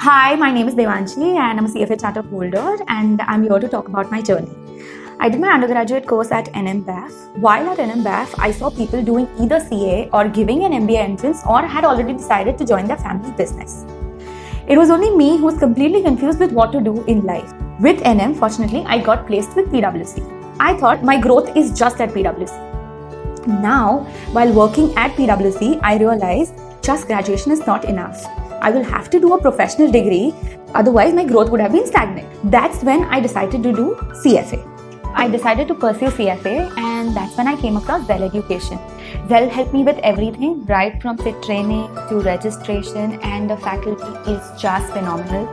Hi, my name is Devanshi and I'm a CFA charter holder and I'm here to talk about my journey. I did my undergraduate course at NIMBUS. While at NIMBUS, I saw people doing either CA or giving an MBA entrance or had already decided to join their family business. It was only me who was completely confused with what to do in life. With NM, fortunately, I got placed with PwC. I thought my growth is just at PwC. Now, while working at PwC, I realized just graduation is not enough. I will have to do a professional degree, otherwise my growth would have been stagnant. That's when I decided to do CFA. I decided to pursue CFA and that's when I came across Zell Education. Zell helped me with everything, right from fit training to registration, and the faculty is just phenomenal.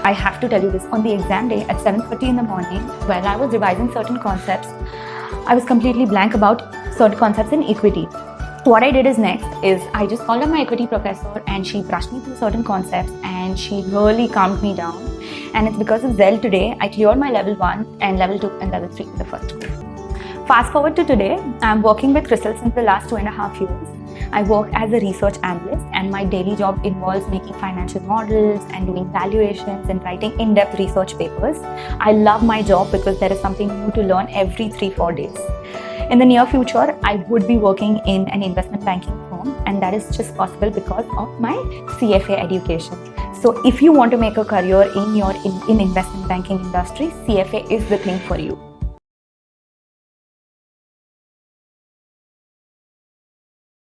I have to tell you this, on the exam day at 7:30 in the morning, while I was revising certain concepts, I was completely blank about certain concepts in equity. What I did next is I just called up my equity professor and she brushed me through certain concepts and she really calmed me down. And it's because of Zell today, I cleared my level 1 and level 2 and level 3 in the first group. Fast forward to today, I'm working with CRISIL since the last 2.5 years. I work as a research analyst and my daily job involves making financial models and doing valuations and writing in-depth research papers. I love my job because there is something new to learn every 3-4 days. In the near future, I would be working in an investment banking firm, and that is just possible because of my CFA education. So if you want to make a career in investment banking industry, CFA is the thing for you.